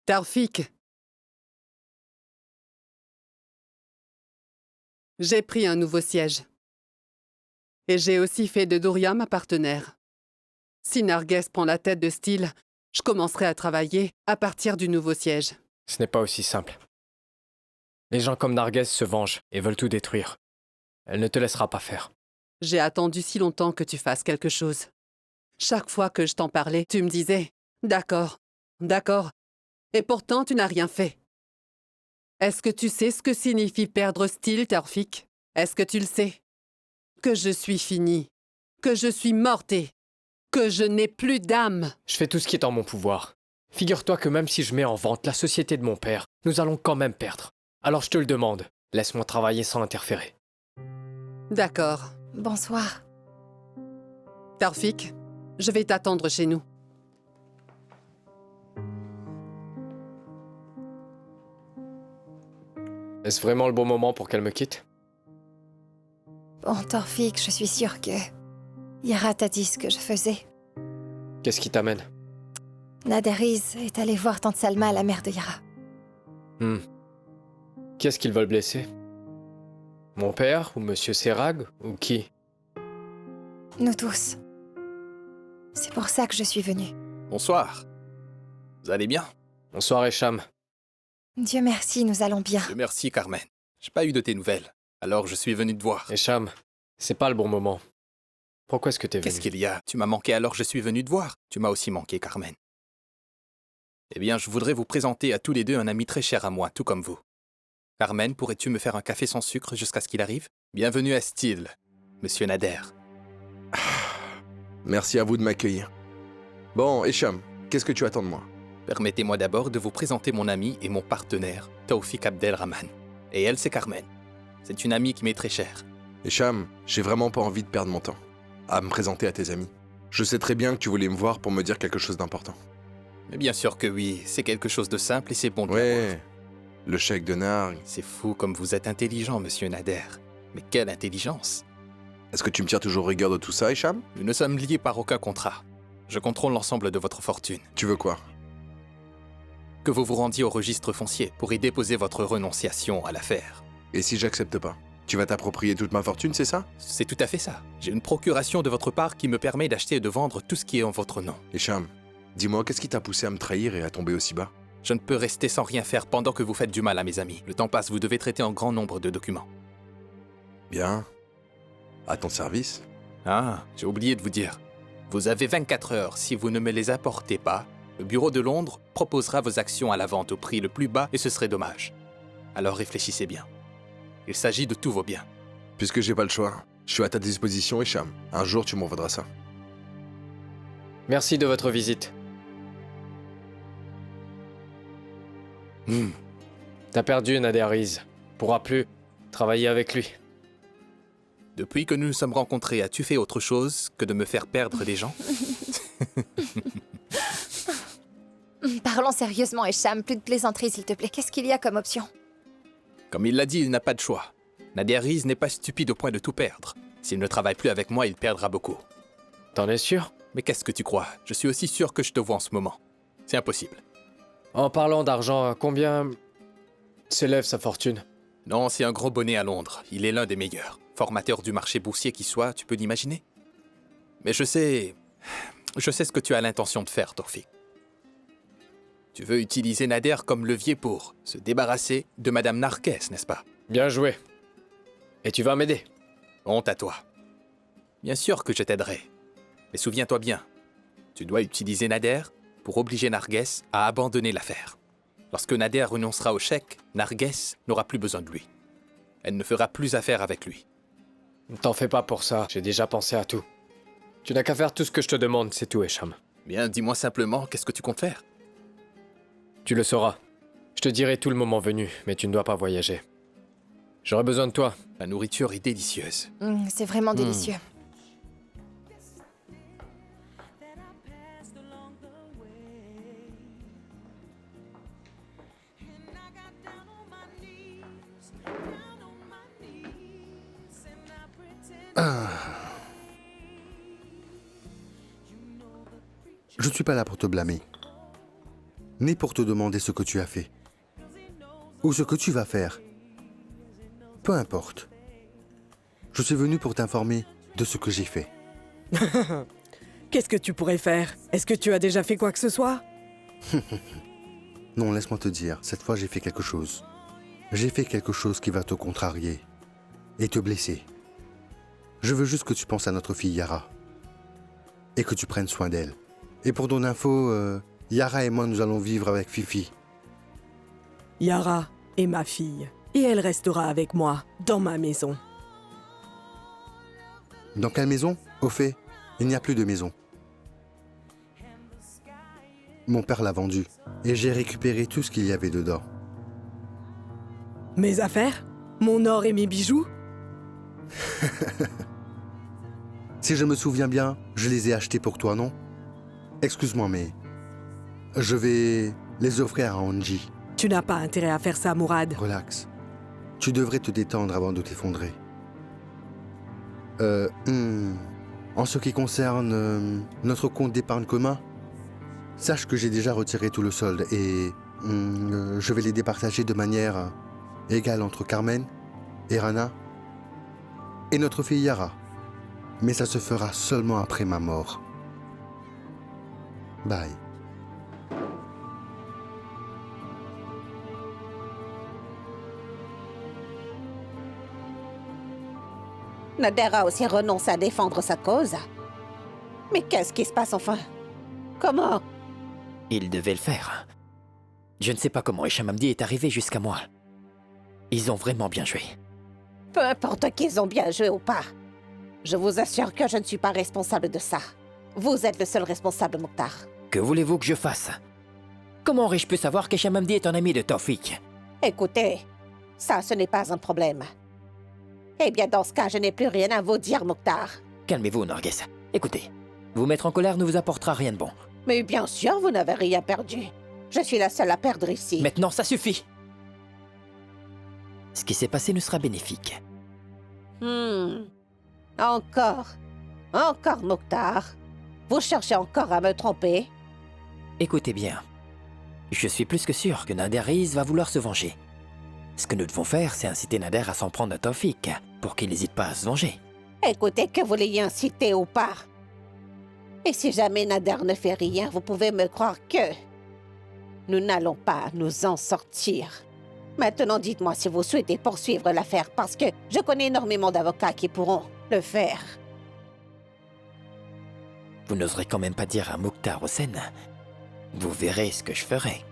Taoufik, j'ai pris un nouveau siège. Et j'ai aussi fait de Douria ma partenaire. Si Narguès prend la tête de Steele, je commencerai à travailler à partir du nouveau siège. Ce n'est pas aussi simple. Les gens comme Narguès se vengent et veulent tout détruire. Elle ne te laissera pas faire. J'ai attendu si longtemps que tu fasses quelque chose. Chaque fois que je t'en parlais, tu me disais « D'accord, d'accord ». Et pourtant, tu n'as rien fait. Est-ce que tu sais ce que signifie perdre Steele, Taoufik? Est-ce que tu le sais? Que je suis finie, que je suis morte et que je n'ai plus d'âme. Je fais tout ce qui est en mon pouvoir. Figure-toi que même si je mets en vente la société de mon père, nous allons quand même perdre. Alors je te le demande, laisse-moi travailler sans interférer. D'accord. Bonsoir. Taoufik, je vais t'attendre chez nous. Est-ce vraiment le bon moment pour qu'elle me quitte? Bon, Taoufik, je suis sûre que Yara t'a dit ce que je faisais. Qu'est-ce qui t'amène? Naderiz est allée voir tante Salma, la mère de Yara. Qui est-ce qu'ils veulent blesser? Mon père ou Monsieur Serag ou qui? Nous tous. C'est pour ça que je suis venue. Bonsoir. Vous allez bien? Bonsoir Esham. Dieu merci, nous allons bien. Dieu merci, Carmen. J'ai pas eu de tes nouvelles. Alors je suis venu te voir. Esham, c'est pas le bon moment. Pourquoi est-ce que t'es venu? Qu'est-ce qu'il y a? Tu m'as manqué alors je suis venu te voir. Tu m'as aussi manqué, Carmen. Eh bien, je voudrais vous présenter à tous les deux un ami très cher à moi, tout comme vous. Carmen, pourrais-tu me faire un café sans sucre jusqu'à ce qu'il arrive? Bienvenue à Steele, Monsieur Nader. Merci à vous de m'accueillir. Bon, Esham, qu'est-ce que tu attends de moi? Permettez-moi d'abord de vous présenter mon ami et mon partenaire, Taoufik Abdelrahman. Et elle, c'est Carmen. C'est une amie qui m'est très chère. Esham, j'ai vraiment pas envie de perdre mon temps à me présenter à tes amis. Je sais très bien que tu voulais me voir pour me dire quelque chose d'important. Mais bien sûr que oui, c'est quelque chose de simple et c'est bon de l'avoir. Ouais, le chèque de Narg. C'est fou comme vous êtes intelligent, Monsieur Nader. Mais quelle intelligence! Est-ce que tu me tires toujours rigueur de tout ça, Esham? Nous ne sommes liés par aucun contrat. Je contrôle l'ensemble de votre fortune. Tu veux quoi? Que vous vous rendiez au registre foncier pour y déposer votre renonciation à l'affaire. Et si j'accepte pas? Tu vas t'approprier toute ma fortune, c'est ça? C'est tout à fait ça. J'ai une procuration de votre part qui me permet d'acheter et de vendre tout ce qui est en votre nom. Esham, dis-moi, qu'est-ce qui t'a poussé à me trahir et à tomber aussi bas? Je ne peux rester sans rien faire pendant que vous faites du mal à mes amis. Le temps passe, vous devez traiter un grand nombre de documents. Bien. À ton service. Ah, j'ai oublié de vous dire. Vous avez 24 heures. Si vous ne me les apportez pas, le bureau de Londres proposera vos actions à la vente au prix le plus bas et ce serait dommage. Alors réfléchissez bien. Il s'agit de tous vos biens. Puisque j'ai pas le choix, je suis à ta disposition, Esham. Un jour, tu m'en vaudras ça. Merci de votre visite. T'as perdu Naderiz. Pourras plus travailler avec lui. Depuis que nous nous sommes rencontrés, as-tu fait autre chose que de me faire perdre des gens? Parlons sérieusement, Esham, plus de plaisanterie, s'il te plaît. Qu'est-ce qu'il y a comme option? Comme il l'a dit, il n'a pas de choix. Naderiz n'est pas stupide au point de tout perdre. S'il ne travaille plus avec moi, il perdra beaucoup. T'en es sûr? Mais qu'est-ce que tu crois? Je suis aussi sûr que je te vois en ce moment. C'est impossible. En parlant d'argent, combien s'élève sa fortune? Non, c'est un gros bonnet à Londres. Il est l'un des meilleurs. Formateur du marché boursier qui soit, tu peux l'imaginer? Mais je sais ce que tu as l'intention de faire, Taoufik. Tu veux utiliser Nader comme levier pour se débarrasser de Madame Narguès, n'est-ce pas? Bien joué. Et tu vas m'aider? Honte à toi. Bien sûr que je t'aiderai. Mais souviens-toi bien, tu dois utiliser Nader pour obliger Narguès à abandonner l'affaire. Lorsque Nader renoncera au chèque, Narguès n'aura plus besoin de lui. Elle ne fera plus affaire avec lui. Ne t'en fais pas pour ça, j'ai déjà pensé à tout. Tu n'as qu'à faire tout ce que je te demande, c'est tout, Esham. Bien, dis-moi simplement, qu'est-ce que tu comptes faire? Tu le sauras. Je te dirai tout le moment venu, mais tu ne dois pas voyager. J'aurai besoin de toi. La nourriture est délicieuse. C'est vraiment délicieux. Je suis pas là pour te blâmer. ni pour te demander ce que tu as fait. Ou ce que tu vas faire. Peu importe. Je suis venu pour t'informer de ce que j'ai fait. Qu'est-ce que tu pourrais faire? Est-ce que tu as déjà fait quoi que ce soit? Non, laisse-moi te dire, cette fois j'ai fait quelque chose. J'ai fait quelque chose qui va te contrarier et te blesser. Je veux juste que tu penses à notre fille Yara et que tu prennes soin d'elle. Et pour ton info, Yara et moi nous allons vivre avec Fifi. Yara est ma fille. Et elle restera avec moi, dans ma maison. Dans quelle maison? Au fait, il n'y a plus de maison. Mon père l'a vendue et j'ai récupéré tout ce qu'il y avait dedans. Mes affaires? Mon or et mes bijoux? Si je me souviens bien, je les ai achetés pour toi, non? Excuse-moi, mais je vais les offrir à Angie. Tu n'as pas intérêt à faire ça, Mourad. Relax. Tu devrais te détendre avant de t'effondrer. En ce qui concerne notre compte d'épargne commun, sache que j'ai déjà retiré tout le solde et je vais les départager de manière égale entre Carmen et Rana et notre fille Yara. Mais ça se fera seulement après ma mort. Bye. Nader a aussi renoncé à défendre sa cause. Mais qu'est-ce qui se passe enfin? Comment? Il devait le faire. Je ne sais pas comment Hicham Hamdi est arrivé jusqu'à moi. Ils ont vraiment bien joué. Peu importe qu'ils ont bien joué ou pas. Je vous assure que je ne suis pas responsable de ça. Vous êtes le seul responsable, Mokhtar. Que voulez-vous que je fasse? Comment aurais-je pu savoir qu'Hicham Hamdi est un ami de Taufik? Écoutez, ça, ce n'est pas un problème. Eh bien, dans ce cas, je n'ai plus rien à vous dire, Mokhtar. Calmez-vous, Narges. Écoutez, vous mettre en colère ne vous apportera rien de bon. Mais bien sûr, vous n'avez rien perdu. Je suis la seule à perdre ici. Maintenant, ça suffit. Ce qui s'est passé ne sera bénéfique. Encore. Encore, Mokhtar. Vous cherchez encore à me tromper? Écoutez bien. Je suis plus que sûr que Nader Reis va vouloir se venger. Ce que nous devons faire, c'est inciter Nader à s'en prendre à Taufik, pour qu'il n'hésite pas à se venger. Écoutez, que vous l'ayez incité ou pas. Et si jamais Nader ne fait rien, vous pouvez me croire que nous n'allons pas nous en sortir. Maintenant, dites-moi si vous souhaitez poursuivre l'affaire, parce que je connais énormément d'avocats qui pourront le faire. Vous n'oserez quand même pas dire à Mokhtar Hossein. Vous verrez ce que je ferai.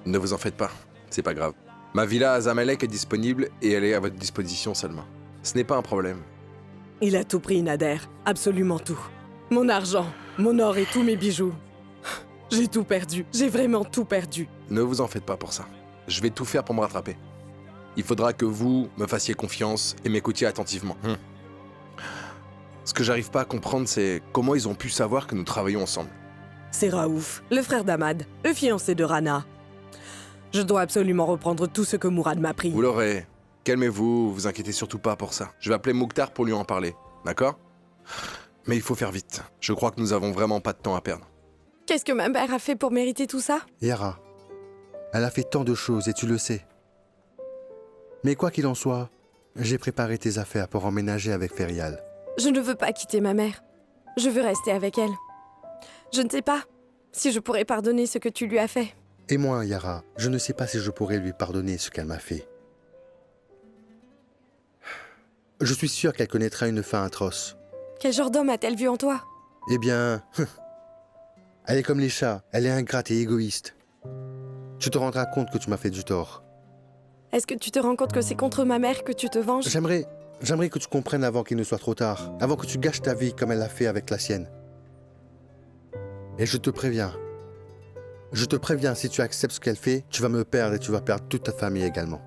Ne vous en faites pas, c'est pas grave. Ma villa à Zamalek est disponible et elle est à votre disposition seulement. Ce n'est pas un problème. Il a tout pris, Nader. Absolument tout. Mon argent, mon or et tous mes bijoux. J'ai tout perdu. J'ai vraiment tout perdu. Ne vous en faites pas pour ça. Je vais tout faire pour me rattraper. Il faudra que vous me fassiez confiance et m'écoutiez attentivement. Ce que j'arrive pas à comprendre, c'est comment ils ont pu savoir que nous travaillons ensemble. C'est Raouf, le frère d'Ahmad, le fiancé de Rana. Je dois absolument reprendre tout ce que Mourad m'a pris. Vous l'aurez. Calmez-vous, vous inquiétez surtout pas pour ça. Je vais appeler Mokhtar pour lui en parler, d'accord? Mais il faut faire vite. Je crois que nous avons vraiment pas de temps à perdre. Qu'est-ce que ma mère a fait pour mériter tout ça? Yara, elle a fait tant de choses et tu le sais. Mais quoi qu'il en soit, j'ai préparé tes affaires pour emménager avec Ferial. Je ne veux pas quitter ma mère. Je veux rester avec elle. Je ne sais pas si je pourrais pardonner ce que tu lui as fait. Et moi, Yara, je ne sais pas si je pourrais lui pardonner ce qu'elle m'a fait. Je suis sûr qu'elle connaîtra une fin atroce. Quel genre d'homme a-t-elle vu en toi? Eh bien, elle est comme les chats, elle est ingrate et égoïste. Tu te rendras compte que tu m'as fait du tort. Est-ce que tu te rends compte que c'est contre ma mère que tu te venges? J'aimerais que tu comprennes avant qu'il ne soit trop tard, avant que tu gâches ta vie comme elle l'a fait avec la sienne. Et je te préviens, si tu acceptes ce qu'elle fait, tu vas me perdre et tu vas perdre toute ta famille également.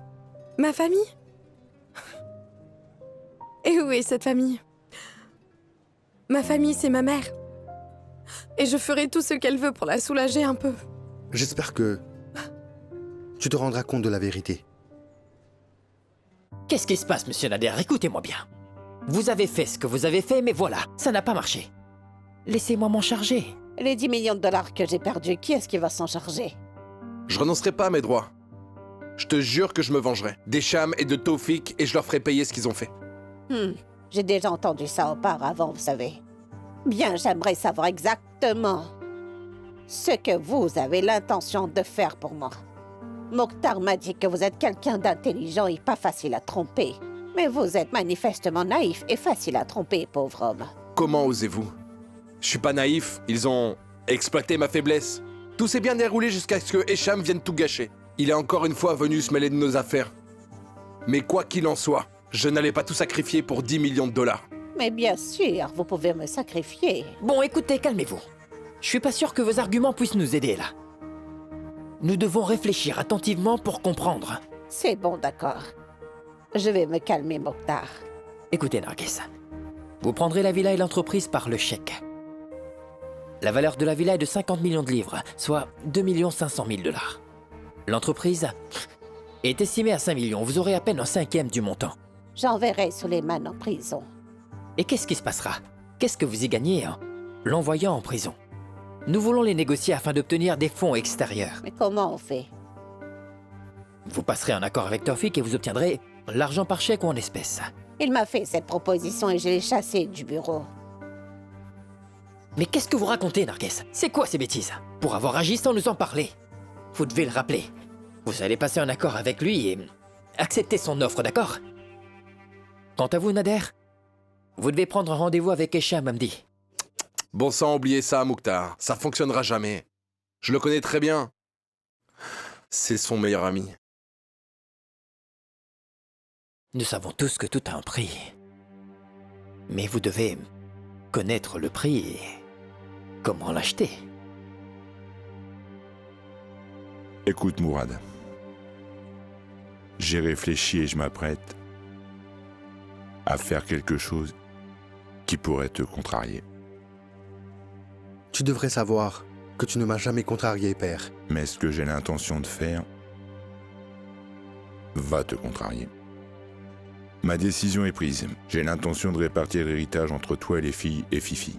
Ma famille? Et où est cette famille? Ma famille, c'est ma mère. Et je ferai tout ce qu'elle veut pour la soulager un peu. J'espère que tu te rendras compte de la vérité. Qu'est-ce qui se passe, monsieur Nader? Écoutez-moi bien. Vous avez fait ce que vous avez fait, mais voilà, ça n'a pas marché. Laissez-moi m'en charger. Les 10 millions de dollars que j'ai perdus, qui est-ce qui va s'en charger? Je renoncerai pas à mes droits. Je te jure que je me vengerai. D'Hicham et de Taufik, et je leur ferai payer ce qu'ils ont fait. J'ai déjà entendu ça auparavant, vous savez. Bien, j'aimerais savoir exactement ce que vous avez l'intention de faire pour moi. Mokhtar m'a dit que vous êtes quelqu'un d'intelligent et pas facile à tromper. Mais vous êtes manifestement naïf et facile à tromper, pauvre homme. Comment osez-vous? Je suis pas naïf, ils ont exploité ma faiblesse. Tout s'est bien déroulé jusqu'à ce que Hicham vienne tout gâcher. Il est encore une fois venu se mêler de nos affaires. Mais quoi qu'il en soit, je n'allais pas tout sacrifier pour 10 millions de dollars. Mais bien sûr, vous pouvez me sacrifier. Bon, écoutez, calmez-vous. Je suis pas sûr que vos arguments puissent nous aider, là. Nous devons réfléchir attentivement pour comprendre. C'est bon, d'accord. Je vais me calmer, Mokhtar. Écoutez, Nargis. Vous prendrez la villa et l'entreprise par le chèque. La valeur de la villa est de 50 millions de livres, soit 2 500 000 dollars. L'entreprise est estimée à 5 millions. Vous aurez à peine un cinquième du montant. J'enverrai Suleiman en prison. Et qu'est-ce qui se passera? Qu'est-ce que vous y gagnez en l'envoyant en prison? Nous voulons les négocier afin d'obtenir des fonds extérieurs. Mais comment on fait? Vous passerez un accord avec Taufik et vous obtiendrez l'argent par chèque ou en espèces. Il m'a fait cette proposition et je l'ai chassé du bureau. Mais qu'est-ce que vous racontez, Nargis? C'est quoi ces bêtises? Pour avoir agi sans nous en parler. Vous devez le rappeler. Vous allez passer un accord avec lui et accepter son offre, d'accord? Quant à vous, Nader, vous devez prendre un rendez-vous avec Hicham Hamdi. Bon sang, oubliez ça, Mokhtar. Ça fonctionnera jamais. Je le connais très bien. C'est son meilleur ami. Nous savons tous que tout a un prix. Mais vous devez connaître le prix et comment l'acheter. Écoute, Mourad. J'ai réfléchi et je m'apprête à faire quelque chose qui pourrait te contrarier. Tu devrais savoir que tu ne m'as jamais contrarié, père. Mais ce que j'ai l'intention de faire va te contrarier. Ma décision est prise. J'ai l'intention de répartir l'héritage entre toi et les filles et Fifi.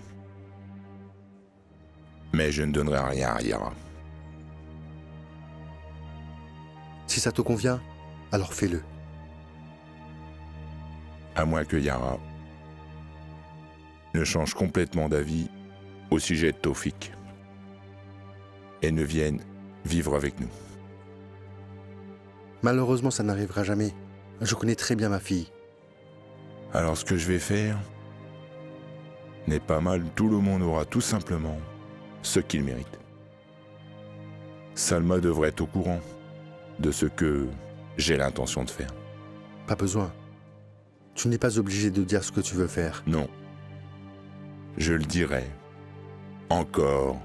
Mais je ne donnerai rien à Yara. Si ça te convient, alors fais-le. À moins que Yara ne change complètement d'avis au sujet de Taufik et ne vienne vivre avec nous. Malheureusement, ça n'arrivera jamais. Je connais très bien ma fille. Alors ce que je vais faire n'est pas mal. Tout le monde aura tout simplement ce qu'il mérite. Salma devrait être au courant de ce que j'ai l'intention de faire. Pas besoin. Tu n'es pas obligé de dire ce que tu veux faire. Non. Je le dirai. Encore.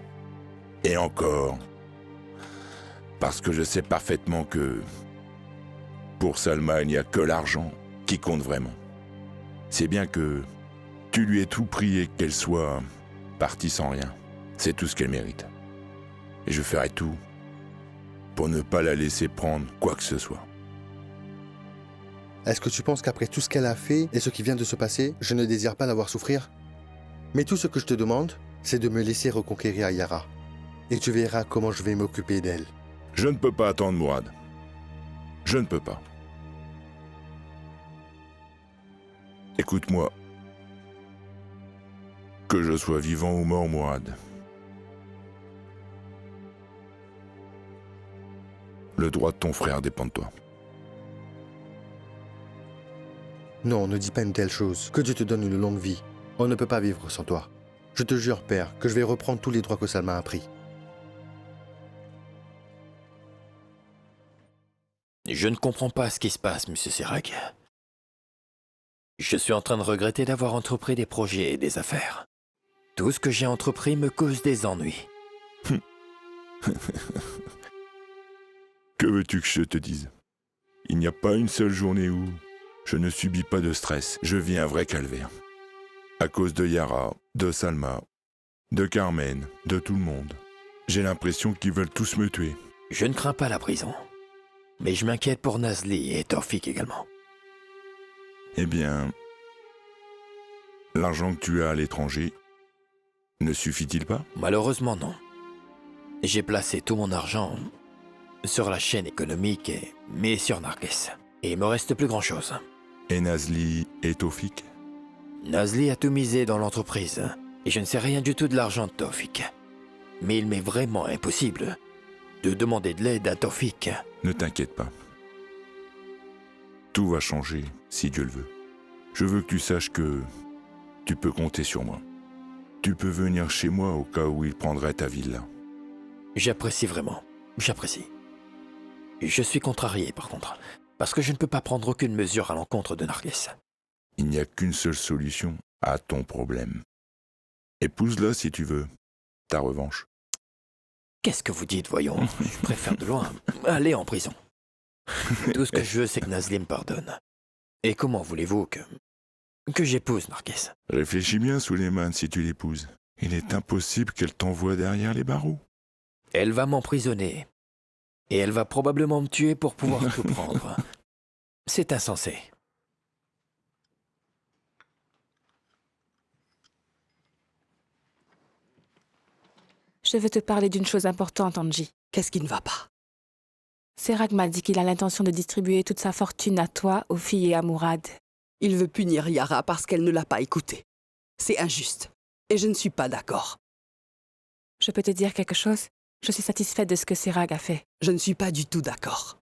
Et encore. Parce que je sais parfaitement que pour Salma, il n'y a que l'argent qui compte vraiment. C'est bien que tu lui aies tout pris et qu'elle soit partie sans rien. C'est tout ce qu'elle mérite. Et je ferai tout pour ne pas la laisser prendre quoi que ce soit. Est-ce que tu penses qu'après tout ce qu'elle a fait et ce qui vient de se passer, je ne désire pas la voir souffrir? Mais tout ce que je te demande, c'est de me laisser reconquérir Yara. Et tu verras comment je vais m'occuper d'elle. Je ne peux pas attendre, Mourad. Je ne peux pas. Écoute-moi. Que je sois vivant ou mort, Mourad. Le droit de ton frère dépend de toi. Non, ne dis pas une telle chose. Que Dieu te donne une longue vie. On ne peut pas vivre sans toi. Je te jure, père, que je vais reprendre tous les droits que Salma a pris. Je ne comprends pas ce qui se passe, monsieur Sirag. Je suis en train de regretter d'avoir entrepris des projets et des affaires. Tout ce que j'ai entrepris me cause des ennuis. Que veux-tu que je te dise? Il n'y a pas une seule journée où je ne subis pas de stress. Je vis un vrai calvaire. À cause de Yara, de Salma, de Carmen, de tout le monde. J'ai l'impression qu'ils veulent tous me tuer. Je ne crains pas la prison. Mais je m'inquiète pour Nazli et Taufik également. Eh bien, l'argent que tu as à l'étranger ne suffit-il pas? Malheureusement, non. J'ai placé tout mon argent sur la chaîne économique, mais sur Narges. Et il me reste plus grand-chose. Et Nazli et Taufik? Nazli a tout misé dans l'entreprise, et je ne sais rien du tout de l'argent de Taufik. Mais il m'est vraiment impossible de demander de l'aide à Taufik. Ne t'inquiète pas. Tout va changer, si Dieu le veut. Je veux que tu saches que tu peux compter sur moi. Tu peux venir chez moi au cas où il prendrait ta villa. J'apprécie vraiment, j'apprécie. Je suis contrarié par contre, parce que je ne peux pas prendre aucune mesure à l'encontre de Narges. Il n'y a qu'une seule solution à ton problème. Épouse-la si tu veux. Ta revanche. Qu'est-ce que vous dites, voyons? Je préfère de loin aller en prison. Tout ce que je veux, c'est que Nazli me pardonne. Et comment voulez-vous que j'épouse Narges? Réfléchis bien, Suleiman, si tu l'épouses. Il est impossible qu'elle t'envoie derrière les barreaux. Elle va m'emprisonner. Et elle va probablement me tuer pour pouvoir tout prendre. C'est insensé. Je veux te parler d'une chose importante, Angie. Qu'est-ce qui ne va pas? Serag m'a dit qu'il a l'intention de distribuer toute sa fortune à toi, aux filles et à Mourad. Il veut punir Yara parce qu'elle ne l'a pas écouté. C'est injuste. Et je ne suis pas d'accord. Je peux te dire quelque chose? Je suis satisfaite de ce que Serag a fait. Je ne suis pas du tout d'accord.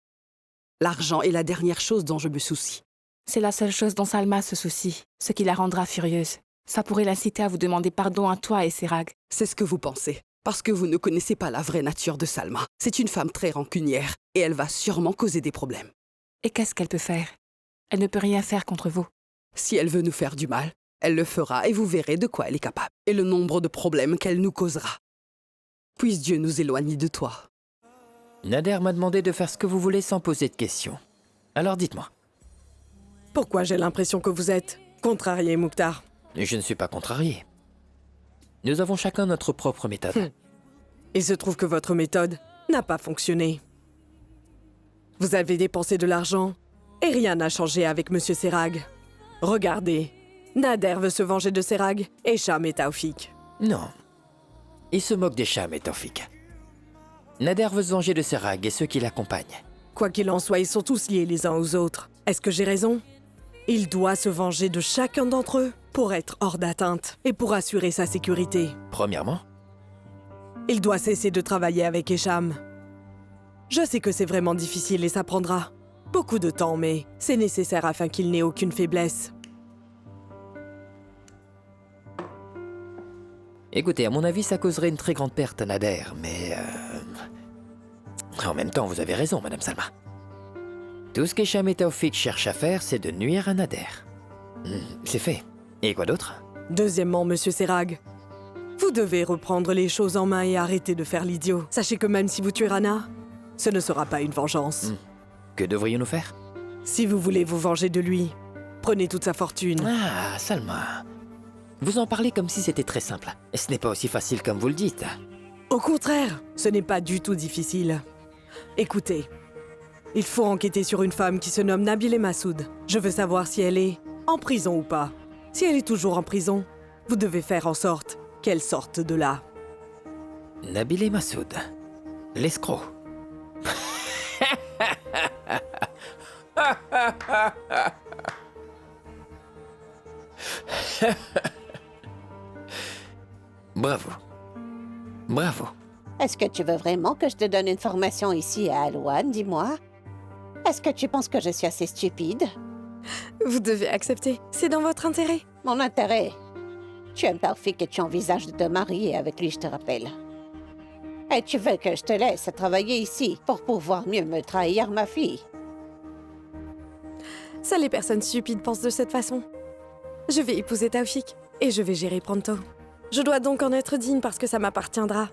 L'argent est la dernière chose dont je me soucie. C'est la seule chose dont Salma se soucie, ce qui la rendra furieuse. Ça pourrait l'inciter à vous demander pardon à toi et Serag. C'est ce que vous pensez. Parce que vous ne connaissez pas la vraie nature de Salma. C'est une femme très rancunière et elle va sûrement causer des problèmes. Et qu'est-ce qu'elle peut faire? Elle ne peut rien faire contre vous. Si elle veut nous faire du mal, elle le fera et vous verrez de quoi elle est capable. Et le nombre de problèmes qu'elle nous causera. Puisse Dieu nous éloigner de toi. Nader m'a demandé de faire ce que vous voulez sans poser de questions. Alors dites-moi. Pourquoi j'ai l'impression que vous êtes contrarié, Mouktar? Je ne suis pas contrarié. Nous avons chacun notre propre méthode. Il se trouve que votre méthode n'a pas fonctionné. Vous avez dépensé de l'argent et rien n'a changé avec Monsieur Serag. Regardez, Nader veut se venger de Serag et Cham et Taufik. Non. Il se moque des Cham et Taufik. Nader veut se venger de Serag et ceux qui l'accompagnent. Quoi qu'il en soit, ils sont tous liés les uns aux autres. Est-ce que j'ai raison? Il doit se venger de chacun d'entre eux pour être hors d'atteinte et pour assurer sa sécurité. Premièrement, il doit cesser de travailler avec Hicham. Je sais que c'est vraiment difficile et ça prendra beaucoup de temps, mais c'est nécessaire afin qu'il n'ait aucune faiblesse. écoutez, à mon avis, ça causerait une très grande perte à Nader, mais... En même temps, vous avez raison, Madame Salma. Tout ce qu'Hicham et Taufik cherchent à faire, c'est de nuire à Nader. C'est fait. Et quoi d'autre? Deuxièmement, Monsieur Serag, vous devez reprendre les choses en main et arrêter de faire l'idiot. Sachez que même si vous tuez Rana, ce ne sera pas une vengeance. Que devrions-nous faire? Si vous voulez vous venger de lui, prenez toute sa fortune. Ah, Salma. Vous en parlez comme si c'était très simple. Et ce n'est pas aussi facile comme vous le dites. Au contraire, ce n'est pas du tout difficile. Écoutez, il faut enquêter sur une femme qui se nomme Nabil Massoud. Je veux savoir si elle est en prison ou pas. Si elle est toujours en prison, vous devez faire en sorte qu'elle sorte de là. Nabil Massoud, l'escroc. Bravo. Bravo. Est-ce que tu veux vraiment que je te donne une formation ici à Alouane, dis-moi? Est-ce que tu penses que je suis assez stupide? Vous devez accepter. C'est dans votre intérêt. Mon intérêt? Tu aimes Taufik et tu envisages de te marier avec lui, je te rappelle. Et tu veux que je te laisse travailler ici pour pouvoir mieux me trahir, ma fille? Ça, les personnes stupides pensent de cette façon. Je vais épouser Taufik et je vais gérer Pronto. Je dois donc en être digne parce que ça m'appartiendra.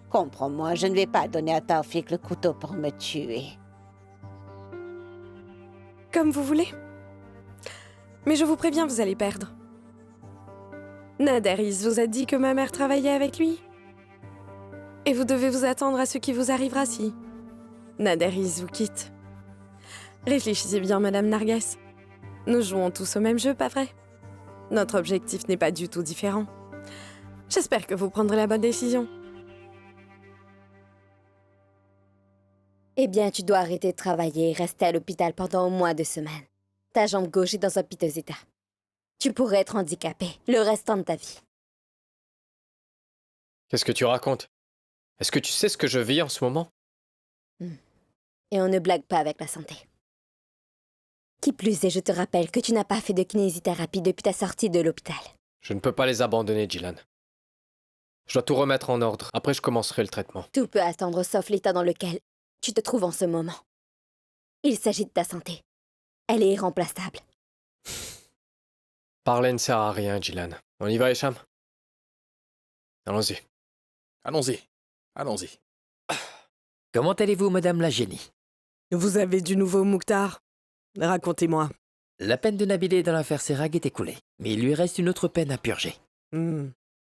Comprends-moi, je ne vais pas donner à Taufik le couteau pour me tuer. Comme vous voulez. Mais je vous préviens, vous allez perdre. Naderis vous a dit que ma mère travaillait avec lui. Et vous devez vous attendre à ce qui vous arrivera si Naderis vous quitte. Réfléchissez bien, Madame Narges. Nous jouons tous au même jeu, pas vrai? Notre objectif n'est pas du tout différent. J'espère que vous prendrez la bonne décision. Eh bien, tu dois arrêter de travailler et rester à l'hôpital pendant au moins 2 semaines. Ta jambe gauche est dans un piteux état. Tu pourrais être handicapé le restant de ta vie. Qu'est-ce que tu racontes? Est-ce que tu sais ce que je vis en ce moment? Et on ne blague pas avec la santé. Qui plus est, je te rappelle que tu n'as pas fait de kinésithérapie depuis ta sortie de l'hôpital. Je ne peux pas les abandonner, Dylan. Je dois tout remettre en ordre. Après, je commencerai le traitement. Tout peut attendre sauf l'état dans lequel tu te trouves en ce moment. Il s'agit de ta santé. Elle est irremplaçable. Parler ne sert à rien, Dylan. On y va, Hicham? Allons-y. Allons-y. Allons-y. Comment allez-vous, Madame la Génie? Vous avez du nouveau, Mouktar? Racontez-moi. La peine de Nabilé dans l'affaire Serag est écoulée, mais il lui reste une autre peine à purger.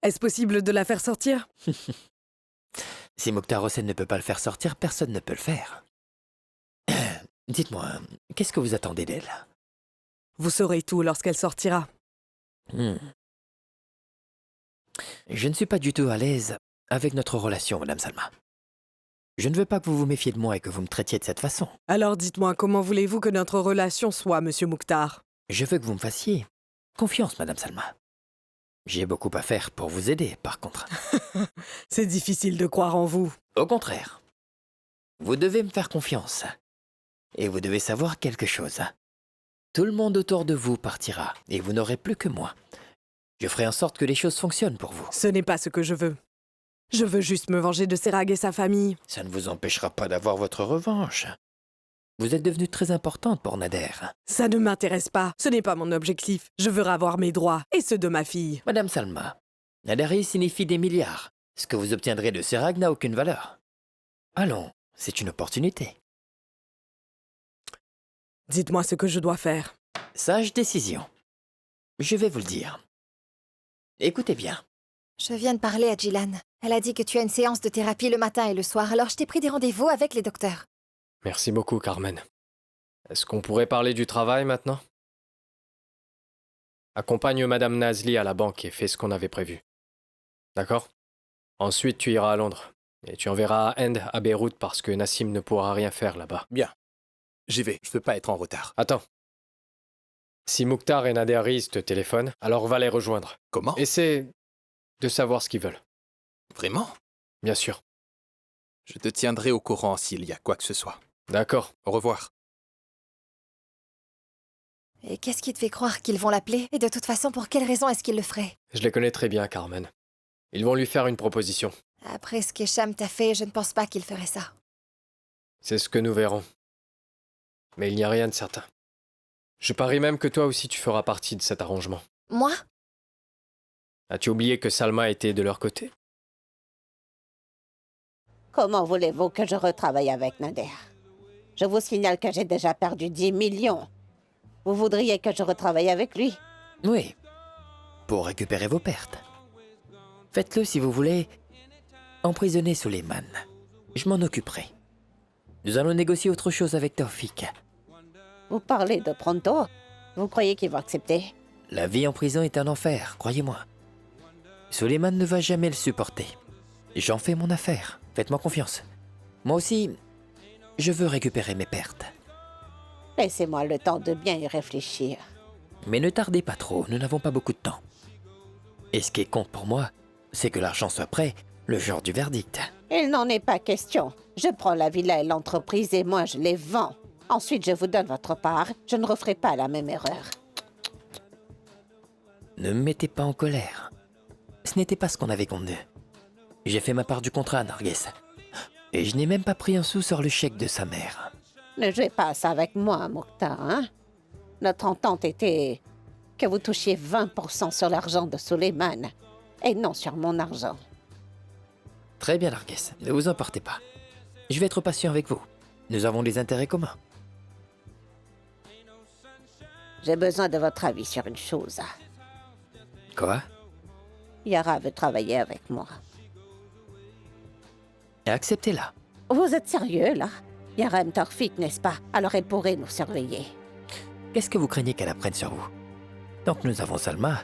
Est-ce possible de la faire sortir? Si Mokhtar Hossein ne peut pas le faire sortir, personne ne peut le faire. Dites-moi, qu'est-ce que vous attendez d'elle? Vous saurez tout lorsqu'elle sortira. Je ne suis pas du tout à l'aise avec notre relation, Madame Salma. Je ne veux pas que vous vous méfiez de moi et que vous me traitiez de cette façon. Alors dites-moi, comment voulez-vous que notre relation soit, Monsieur Mouktar? Je veux que vous me fassiez confiance, Madame Salma. J'ai beaucoup à faire pour vous aider, par contre. C'est difficile de croire en vous. Au contraire. Vous devez me faire confiance. Et vous devez savoir quelque chose. Tout le monde autour de vous partira, et vous n'aurez plus que moi. Je ferai en sorte que les choses fonctionnent pour vous. Ce n'est pas ce que je veux. Je veux juste me venger de Serag et sa famille. Ça ne vous empêchera pas d'avoir votre revanche. Vous êtes devenue très importante pour Nader. Ça ne m'intéresse pas. Ce n'est pas mon objectif. Je veux avoir mes droits, et ceux de ma fille. Madame Salma, Nader signifie des milliards. Ce que vous obtiendrez de Serag n'a aucune valeur. Allons, c'est une opportunité. Dites-moi ce que je dois faire. Sage décision. Je vais vous le dire. Écoutez bien. Je viens de parler à Jilan. Elle a dit que tu as une séance de thérapie le matin et le soir, alors je t'ai pris des rendez-vous avec les docteurs. Merci beaucoup, Carmen. Est-ce qu'on pourrait parler du travail maintenant? Accompagne Madame Nazli à la banque et fais ce qu'on avait prévu. D'accord? Ensuite, tu iras à Londres. Et tu enverras End à Beyrouth parce que Nassim ne pourra rien faire là-bas. Bien. J'y vais. Je peux pas être en retard. Attends. Si Mouktar et Nader Riz te téléphonent, alors va les rejoindre. Comment? Essaie de savoir ce qu'ils veulent. Vraiment? Bien sûr. Je te tiendrai au courant s'il y a quoi que ce soit. D'accord. Au revoir. Et qu'est-ce qui te fait croire qu'ils vont l'appeler? Et de toute façon, pour quelle raison est-ce qu'ils le feraient? Je les connais très bien, Carmen. Ils vont lui faire une proposition. Après ce qu'Hicham t'a fait, je ne pense pas qu'il ferait ça. C'est ce que nous verrons. Mais il n'y a rien de certain. Je parie même que toi aussi tu feras partie de cet arrangement. Moi? As-tu oublié que Salma était de leur côté? Comment voulez-vous que je retravaille avec Nader? Je vous signale que j'ai déjà perdu 10 millions. Vous voudriez que je retravaille avec lui? Oui. Pour récupérer vos pertes. Faites-le si vous voulez. Emprisonnez Suleiman. Je m'en occuperai. Nous allons négocier autre chose avec Taufik. Vous parlez de Pronto? Vous croyez qu'il va accepter? La vie en prison est un enfer, croyez-moi. Suleiman ne va jamais le supporter. J'en fais mon affaire. Faites-moi confiance. Moi aussi, je veux récupérer mes pertes. Laissez-moi le temps de bien y réfléchir. Mais ne tardez pas trop, nous n'avons pas beaucoup de temps. Et ce qui compte pour moi, c'est que l'argent soit prêt le jour du verdict. Il n'en est pas question. Je prends la villa et l'entreprise et moi je les vends. Ensuite, je vous donne votre part. Je ne referai pas la même erreur. Ne me mettez pas en colère. Ce n'était pas ce qu'on avait convenu. J'ai fait ma part du contrat, Narguès. Et je n'ai même pas pris un sou sur le chèque de sa mère. Ne jouez pas à ça avec moi, Mokhtar, hein? Notre entente était que vous touchiez 20% sur l'argent de Suleiman et non sur mon argent. Très bien, Narguès. Ne vous emportez pas. Je vais être patient avec vous. Nous avons des intérêts communs. J'ai besoin de votre avis sur une chose. Quoi? Yara veut travailler avec moi. Acceptez-la. Vous êtes sérieux, là? Yara aime Taufik, n'est-ce pas? Alors elle pourrait nous surveiller. Qu'est-ce que vous craignez qu'elle apprenne sur vous? Tant que nous avons Salma,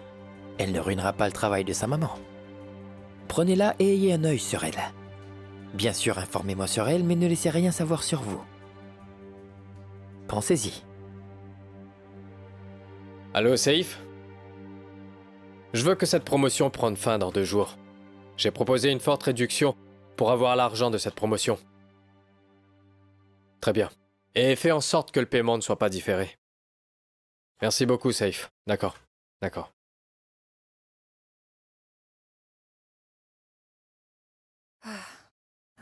elle ne ruinera pas le travail de sa maman. Prenez-la et ayez un œil sur elle. Bien sûr, informez-moi sur elle, mais ne laissez rien savoir sur vous. Pensez-y. Allô, Safe? Je veux que cette promotion prenne fin dans 2 jours. J'ai proposé une forte réduction pour avoir l'argent de cette promotion. Très bien. Et fais en sorte que le paiement ne soit pas différé. Merci beaucoup, Safe. D'accord. D'accord.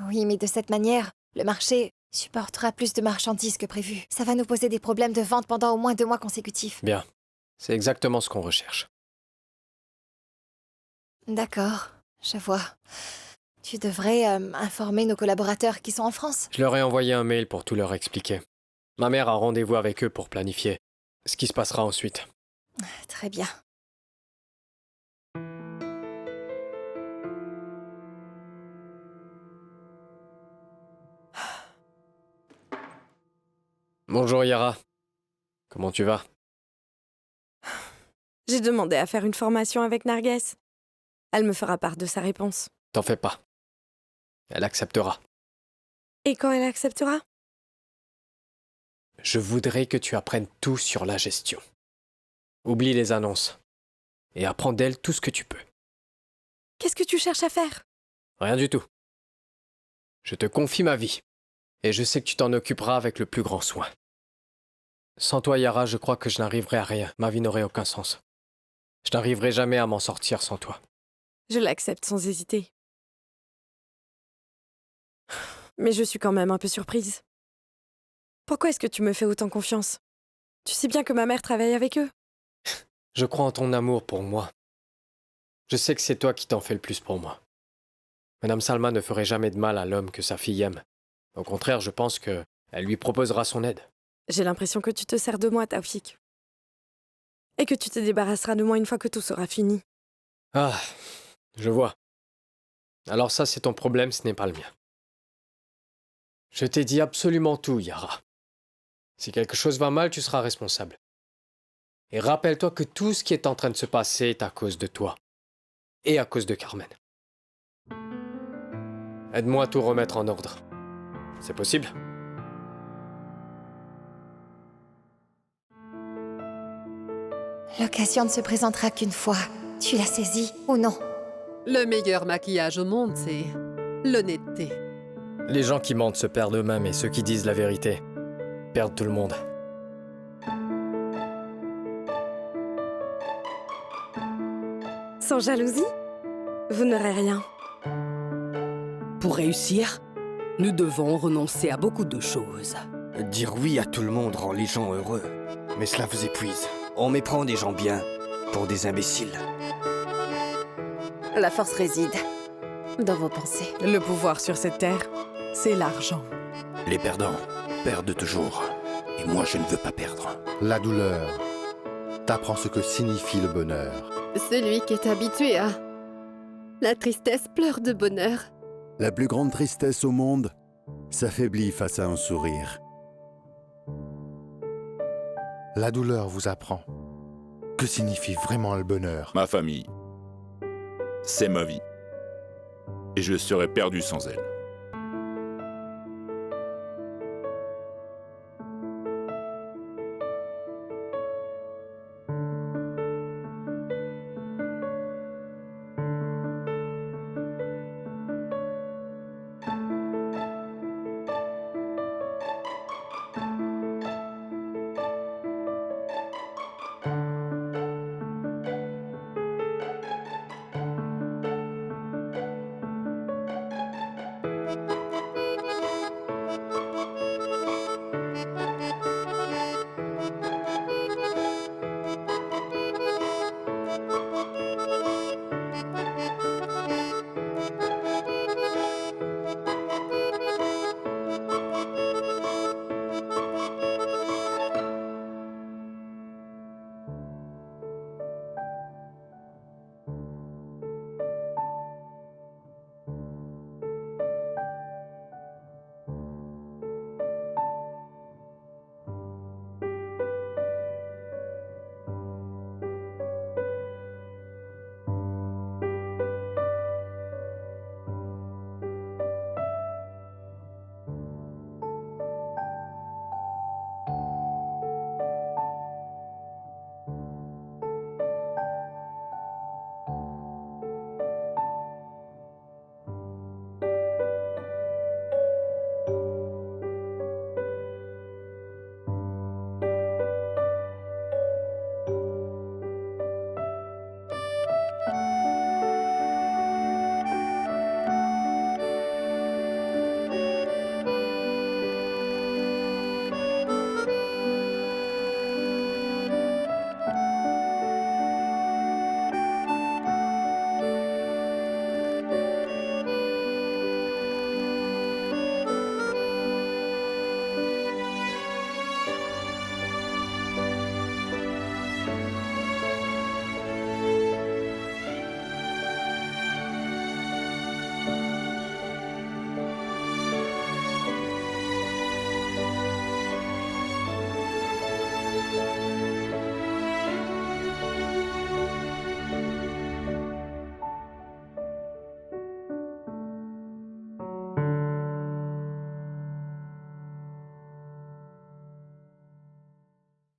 Oui, mais de cette manière, le marché supportera plus de marchandises que prévu. Ça va nous poser des problèmes de vente pendant au moins 2 mois consécutifs. Bien. C'est exactement ce qu'on recherche. D'accord, je vois. Tu devrais informer nos collaborateurs qui sont en France. Je leur ai envoyé un mail pour tout leur expliquer. Ma mère a rendez-vous avec eux pour planifier ce qui se passera ensuite. Très bien. Bonjour Yara. Comment tu vas? J'ai demandé à faire une formation avec Narguès. Elle me fera part de sa réponse. T'en fais pas. Elle acceptera. Et quand elle acceptera? Je voudrais que tu apprennes tout sur la gestion. Oublie les annonces. Et apprends d'elle tout ce que tu peux. Qu'est-ce que tu cherches à faire? Rien du tout. Je te confie ma vie. Et je sais que tu t'en occuperas avec le plus grand soin. Sans toi, Yara, je crois que je n'arriverai à rien. Ma vie n'aurait aucun sens. Je n'arriverai jamais à m'en sortir sans toi. Je l'accepte sans hésiter. Mais je suis quand même un peu surprise. Pourquoi est-ce que tu me fais autant confiance? Tu sais bien que ma mère travaille avec eux. Je crois en ton amour pour moi. Je sais que c'est toi qui t'en fais le plus pour moi. Madame Salma ne ferait jamais de mal à l'homme que sa fille aime. Au contraire, je pense que elle lui proposera son aide. J'ai l'impression que tu te sers de moi, Taoufik. Et que tu te débarrasseras de moi une fois que tout sera fini. Ah, je vois. Alors ça, c'est ton problème, ce n'est pas le mien. Je t'ai dit absolument tout, Yara. Si quelque chose va mal, tu seras responsable. Et rappelle-toi que tout ce qui est en train de se passer est à cause de toi. Et à cause de Carmen. Aide-moi à tout remettre en ordre. C'est possible? L'occasion ne se présentera qu'une fois. Tu l'as saisie ou non? Le meilleur maquillage au monde, c'est l'honnêteté. Les gens qui mentent se perdent eux-mêmes et ceux qui disent la vérité perdent tout le monde. Sans jalousie, vous n'aurez rien. Pour réussir, nous devons renoncer à beaucoup de choses. Dire oui à tout le monde rend les gens heureux. Mais cela vous épuise. On méprend des gens bien pour des imbéciles. La force réside dans vos pensées. Le pouvoir sur cette terre, c'est l'argent. Les perdants perdent toujours. Et moi, je ne veux pas perdre. La douleur t'apprend ce que signifie le bonheur. Celui qui est habitué à la tristesse pleure de bonheur. La plus grande tristesse au monde s'affaiblit face à un sourire. La douleur vous apprend que signifie vraiment le bonheur. Ma famille, c'est ma vie. Et je serais perdu sans elle.